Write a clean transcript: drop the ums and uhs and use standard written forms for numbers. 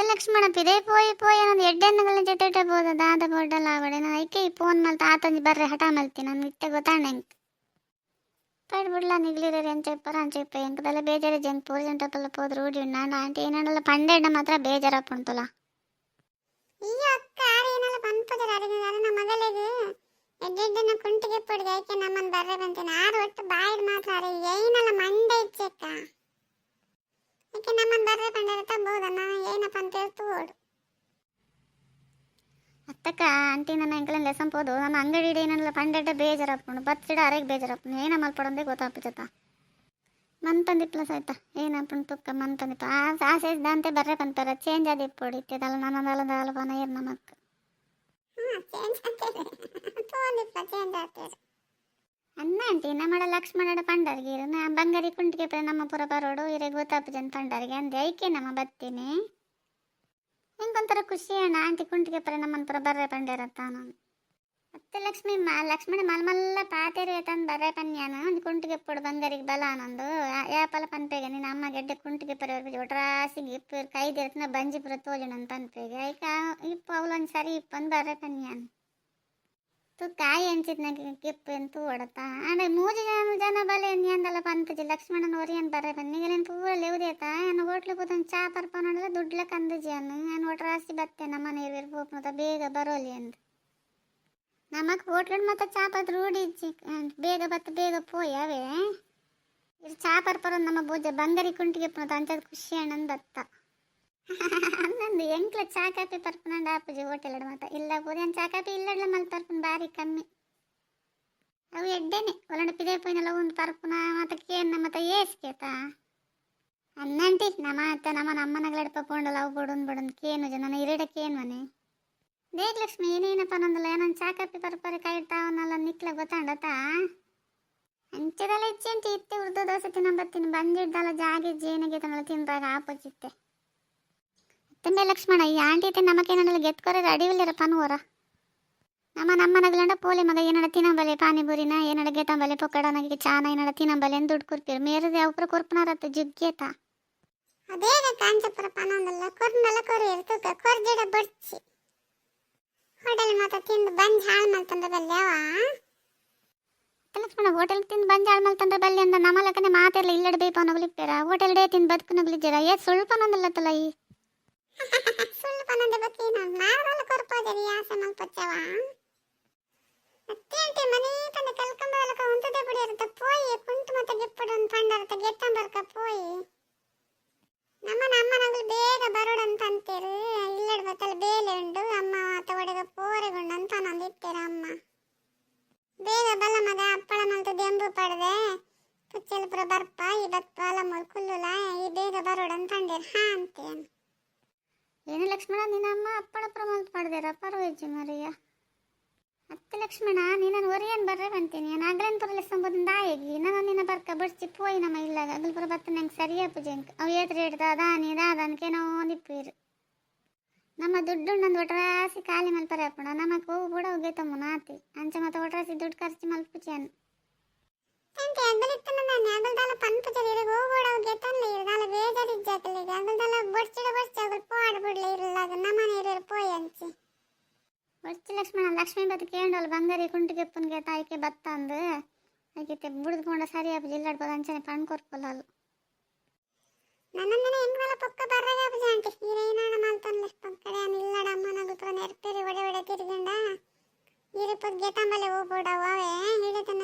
ಲಕ್ಷ್ಮಣ ಪಿದೆ ಪೋಯಿ ನಾನು ಎಡ್ಡೆನ್ನಗಳ ಜೊತೆ ಬೋದ ದಾದ ಬೋಡಲ್ಲ ಆವಡೆ ನಾನು ಐಕೆ ಈ ಫೋನ್ ಮಲ್ತ ಆತಂಜಿ ಬರ್ರೆ ಹಠ ಮಲ್ತಿ ನಾನು ಇತ್ತೆ ಗೊತ್ತಾಣ ಹೆಂಗೆ ಪಡ್ಬಿಡ್ಲ ನಿಗ್ಲಿರ ಅಂಚೆಪ್ಪರ ಅಂಚೆಪ್ಪ ಎಂಕದಲ್ಲ ಬೇಜಾರ ಜಂಗ್ ಪೋರ್ಜಂಟಪ್ಪಲ್ಲ ಹೋದ್ರೆ ರೂಢಿ ನಾನು ಆಂಟಿ ಏನಾಡಲ್ಲ ಪಂಡೆಡ್ಡ ಮಾತ್ರ ಬೇಜಾರಪ್ಪ ಉಂಟುಲ ಈ ಅಕ್ಕ ಏನೆಲ್ಲ ಪನ್ಪದರ ಅರಿಗಿದಾರೆ ನಮ್ಮ ಮಗಳಿಗೆ ಎಡ್ಡೆಡ್ಡನ ಕುಂಟಿಗೆ ಪಡಿಗೆ ಐಕೆ ನಮ್ಮನ್ ಬರ್ರೆ ಬಂತೇನೆ ಆರು ಒಟ್ಟು ಬಾಯಿಡ್ ಮಾತ್ರ ಅರೆ ಏನೆಲ್ಲ ಮಂಡೆ ಇಚ್ಚಕ್ಕ ಐಕೆ ನಮ್ಮನ್ ಬರ್ರೆ ಬಂದಿರತ್ತ ಬೋದನ್ನ ಏನಪ್ಪ ಅಂತ ಹೇಳ್ತು ಓಡು ಅತ್ತಕ್ಕ ಆಂಟಿ ನನ್ನ ಎಂಕಲನ್ ಲೆಸನ್ ಪೋದು ನನ್ನ ಅಂಗಡಿ ಏನೆಲ್ಲ ಪಂಡೆಡ್ಡ ಬೇಜಾರಪ್ಪುಂಡು ಬಚ್ಚಿಡ ಅರೆಗೆ ಬೇಜಾರಪ್ಪುಂಡು ಏನ ಮಲ್ಪಡಂದೇ ಗೊತ್ತಾಗ್ತೈತ ಮನ್ಪಂದಿಪ್ಲ ಸಾಯ್ತಾ ಏನಪ್ಪುಂಡು ತುಕ್ಕ ಮನ್ಪಂದಿಪ್ಪ ಆಸೆ ದಾಂತೆ ಬರ್ರೆ ಪಂತಾರ ಚೇಂಜ್ ಆದಿ ಪೊಡಿತ್ತದಲ್ಲ ನನ್ನದಲ್ಲ ದಾಲ ಪನ ಏರ್ ನಮಕ್ ಚೇಂಜ್ ಆಗ್ತದೆ ತೋಂದಿಪ್ಪ ಚೇಂಜ್ ಆಗ್ತದೆ ಅನ್ನ ಆಂಟಿ ನಮ್ಮಡ ಲಕ್ಷ್ಮಣಡ ಪಂಡರ್ಗೆ ನಾ ಬಂಗಾರಿ ಕುಂಟಿಗೆ ಪರ ನಮ್ಮ ಪುರ ಬರೋಡು ಇರೆ ಗೊತ್ತಾಪ ಜನ ಪಂಡರ್ಗೆ ಅಂದೆ ಐಕೆ ನಮ್ಮ ಬತ್ತೀನಿ ಹೆಂಗೊಂಥರ ಖುಷಿ ಅಣ್ಣ ಆಂಟಿ ಕುಂಟಿಗೆ ಪರ ನಮ್ಮನ ಪುರ ಬರ್ರೆ ಪಂಡೇರತ್ತ ನಾನು ಮತ್ತೆ ಲಕ್ಷ್ಮಣ ಮಲ್ಮಲ್ಲ ಪಾತೇರು ತಂದು ಬರ್ರೆ ಪನ್ಯಾನ ಒಂದು ಕುಂಟಿಗೆ ಪುಡು ಬಂಗಾರಿಗೆ ಬಲ ಅನ್ನೊಂದು ಯಾಪಲ ಪನ್ಪೇಗೆ ನಿನ್ನ ಅಮ್ಮ ಗೆಡ್ಡೆ ಕುಂಟಿಗೆ ಪರ ಒಟ್ರಾಸಿಗೆ ಇಪ್ಪು ಕೈದಿರತ್ನ ಬಂಜಿಪುರ ತೋಜಣ ಪನ್ಪೇಗೆ ಐಕ ಇಪ್ಪು ಅವಳೊಂದು ಸರಿ ಇಪ್ಪಂದು ಬರ್ರೆ ಪನ್ಯಾನ ತು ಕಾಯಿ ಹಂಚಿದ್ನಾಗ ಗಿಪ್ಪು ಎಂತೂ ಹೊಡತ ಅಂದ್ರೆ 3 ಜನ ಬಲೆ ಎಂದಲ್ಲ ಪನ್ಪಜಿ ಲಕ್ಷ್ಮಣನ ಒರಿಯನ್ ಬರ್ರೆ ಬನ್ನಿಗೇನು ಪೂರ ಲೆವುದೇತ ನಾನು ಹೋಟ್ಲು ಕೂತಂದು ಚಾ ಪರ್ಪ ನೋಡಿದ್ರೆ ದುಡ್ಲಕ್ಕೆ ಅಂದಜಿ ಅನ್ನು ನಾನು ಒಟ್ರಾಸಿ ಬತ್ತೆ ನಮ್ಮ ನೀರು ಪೋಪ್ ಮತ್ತ ಬೇಗ ಬರೋಲಿ ಅಂದು ನಮಕ್ ಹೋಟ್ಲು ಮತ್ತೆ ಚಾ ಪತ್ ರೂಢಿ ಬೇಗ ಬತ್ತ ಬೇಗ ಪೋಯ್ ಅವೇ ಇದು ಚಾ ಪರ್ಪರ ನಮ್ಮ ಬೂಜ ಬಂಗಾರಿ ಕುಂಟಿಗೆ ಮತ್ತೆ ಅಂಚದ ಖುಷಿ ಅಣ್ಣನ್ ಬತ್ತ ನಂದು ಎಂಕ್ಲ ಚಾ ಕಾಪಿ ಪರ್ಪನಂಡ ಆಪುಜಿ ಹೋಟೆಲ್ ಮಾತ ಇಲ್ಲ ಪೂಜನ್ ಚಾ ಕಾಪಿ ಇಲ್ಲಡ್ಲ ಮಲ್ ಪರ್ಪನ್ ಬಾರಿ ಕಮ್ಮಿ ಅವು ಎಡ್ಡೆನೆ ಒಲಂಡ ಪಿದೆ ಪೋಯ್ನೆಲ್ಲ ಒಂದು ಪರ್ಪನ ಮತ್ತೆ ಕೇನ್ನ ಮತ್ತೆ ಏಸ್ಕೇತ ಅನ್ನಂಟಿ ನಮ್ಮ ಅಮ್ಮನಗಲಡ್ಪ ಪೋಂಡಲ್ಲ ಅವು ಬಿಡೊಂದು ಕೇನು ನನ್ನ ಇರಡ ಕೇನ್ ಮನೆ ದೇಗ್ ಲಕ್ಷ್ಮಿ ಏನೇನಪ್ಪ ನಂದಲ್ಲ ಏನೊಂದು ಚಾ ಕಾಪಿ ಪರ್ಪರಿ ಕೈ ಇಡ್ತಾವನ್ನೆಲ್ಲ ನಿಕ್ಲ ಗೊತ್ತಾಂಡತ ಅಂಚದಲ್ಲ ಇಚ್ಚೆಂಟಿ ಇತ್ತೆ ಉರ್ದು ದೋಸೆ ತಿನ್ನಬತ್ತೀನಿ ಬಂದಿಡ್ದಲ್ಲ ಜಾಗಿ ಜೇನಿಗೆ ತನ್ನಲ್ಲ ತಿಂದಾಗ ಆಪೋಚಿತ್ತೆ ತಂಬೆ ಲಕ್ಷ್ಮಣ ಈ ಆಂಟಿ ಐತೆ ನಮಗೇನಲ್ಲ ಗೆತ್ಕೊರೆ ಅಡಿವಿಲ್ಲರ ಪನ್ವರ ನಮ್ಮನಗಲಂಡ ಪೋಲಿ ಮಗ ಏನಡ ತಿನ್ನಬಲೆ ಪಾನಿಪುರಿನ ಏನಡ ಗೆತಂಬಲೆ ಪೊಕ್ಕಡನಗೆ ಚಾನ ಏನಡ ತಿನ್ನಬಲೆ ಎಂದು ದುಡ್ಡು ಕೊಡ್ತೀರಿ ಮೇರದೆ ಅವ್ರ ಕೊರ್ಪನಾರತ್ತ ಜುಗ್ಗೇತ ಅದೇ ಕಾಂಚಪುರ ಪನೊಂದಲ್ಲ ಕೊರ್ನಲ್ಲ ಕೊರಿ ಇರ್ತಕ ಕೊರ್ಜೆಡ ಬಡ್ಚಿ ಹೋಟೆಲ್ ಮಾತ ತಿಂದು ಬಂದ್ ಹಾಳು ಮಾಡ್ತಂದ್ರೆ ಬಲ್ಲೆ ಲಕ್ಷ್ಮಣ ಹೋಟೆಲ್ ತಿಂದು ಬಂದ್ ಹಾಳು ಮಾಡ್ತಂದ್ರೆ ಬಲ್ಲೆ ಅಂದ ನಮ್ಮಲಕನೆ ಮಾತೆಲ್ಲ ಇಲ್ಲಡ ಬೇಪ ನಗಲಿಪ್ಪೇರ ಹೋಟೆಲ್ ಡೇ ತಿಂದು ಬದುಕು ನಗಲಿದ್ದೀರ ಸ್ವಲ್ಪ ನಂದಲ್ಲತ್ತಲ್ಲ ಈ ಸುಳ್ಳು ಪನಂದೆ ಬತ್ತಿ ನಾನು ನಾರಲ್ಲ ಕೊರ್ಪೋದರಿ ಆಸೆ ಮಲ್ಪಚ್ಚವ ಅತ್ತೇಂಟಿ ಮನೆ ತಂದ ಕಲ್ಕಂಬಲಕ ಉಂತದೆ ಬಿಡಿರುತ್ತೆ ಪೋಯಿ ಕುಂಟು ಮತ್ತೆ ಗಿಪ್ಪಡೊಂದು ಪಂಡರತ ಗೆತ್ತಂಬರ್ಕ ಪೋಯಿ ಅಮ್ಮನಗಳು ಬೇಗ ಬರೋಡಂತ ಅಂತೀರು ಇಲ್ಲಡ್ ಬತ್ತಲ್ಲ ಬೇಲೆ ಉಂಡು ಅಮ್ಮ ತವಡೆಗ ಪೋರೆಗುಂಡು ಅಂತ ನಂದು ಇಟ್ಟೇರ ಅಮ್ಮ ಬೇಗ ಬಲ್ಲ ಮಗ ಅಪ್ಪಳ ಮಲ್ತು ದೆಂಬು ಪಡೆದೆ ಪುಚ್ಚಲ್ಪುರ ಬರ್ಪ ಈ ಬತ್ ಪಾಲ ಮೂರು ಕುಲ್ಲುಲ ಈ ಬೇಗ ಬರೋಡಂತ ಅಂಡೇರು ಹಾ ಅಂತೇನು ಏನು ಲಕ್ಷ್ಮಣ ನಿನ್ನ ಅಮ್ಮ ಅಪ್ಪಳ ಪ್ರಮಾಣ ಮಾಡಿದಾರ ಪರವೇಜಿ ಮರಿಯ ಅತ್ತೆ ಲಕ್ಷ್ಮಣ ನೀನು ಒರಿಯನ್ ಬರ್ರೆ ಬಂತೀನಿ ನಾನು ಆಗ್ಲೇನು ಪರಲೆ ಸಂಬೋದಿಂದ ಆಗಿ ನಾನು ನಿನ್ನ ಬರ್ಕ ಬಡ್ಸಿ ಪೋಯಿ ನಮ್ಮ ಇಲ್ಲಾಗ ಅಗಲ್ಪುರ ಬತ್ತ ನಂಗೆ ಸರಿಯಾ ಪೂಜೆಂಕ್ ಅವು ಏತ್ರ ಇಡ್ದ ಅದಾನಿಕೇನೋ ನಿಪ್ಪೀರು ನಮ್ಮ ದುಡ್ಡು ನಂದು ಒಟ್ರಾಸಿ ಖಾಲಿ ಮಲ್ಪರೆ ಅಪ್ಪಣ ನಮಕ್ ಹೋಗು ಕೂಡ ಹೋಗೇತಮ್ಮ ನಾತಿ ಅಂಚೆ ಮತ್ತೆ ಒಟ್ರಾಸಿ ದುಡ್ಡು ಖರ್ಚು ಮಲ್ಪುಚೇನು ಎಂತೆ ಅಗಲಿತ್ತನ ನಾನು ಅಗಲ್ದಲ್ಲ ಪನ್ಪುಜರಿ ಇರಗ ಹೋಗೋಡ ಹೋಗೇತನ್ಲ ಇರದಾಲ ಬೇಜಾರಿಜ್ಜಾಕಲ್ಲ ಈಗ ಅಗಲ್ದಲ್ಲ ಬಡ್ಚಿಡ ಪೋಡ್ ಬಿಡ್ಲಿ ಇರಲಾಗ ನಮ್ಮನೆ ಇರೋ ಪೋಯಿ ಅಂಚಿ ಬಡ್ಚಿ ಲಕ್ಷ್ಮಿ ಬತ್ತು ಕೇಂಡಲ್ಲ ಬಂಗಾರಿ ಕುಂಟಿಗೆ ಪುನ್ಗೆ ತಾಯಿಕೆ ಬತ್ತ ಅಂದು ಆಯ್ಕೆ ಬುಡ್ದುಕೊಂಡ ಸರಿ ಅಪ್ಪ ಇಲ್ಲಾಡ್ಬೋದು ಅಂಚನೆ ಪಣ್ ಕೊರ್ಪಲ್ಲ ನನ್ನಂದನೆ ಹೆಂಗಲ್ಲ ಪೊಕ್ಕ ಬರ್ರಾಗ ಅಪ್ಪ ಆಂಟಿ ಹೀರೇನಾಣ ಮಲ್ತನ್ಲೆ ಪಕ್ಕಡೆ ಇಲ್ಲಡ ಅಮ್ಮನಗಲ್ಪುರ ನೆರ್ಪೇರಿ ಒಡೆ ತಿರುಗಂಡ ಇರಿಪದ್ ಗೆತಂಬಲೆ ಹೋಗ್ಬೋಡವ ಅವೇ ಹಿಡಿತನ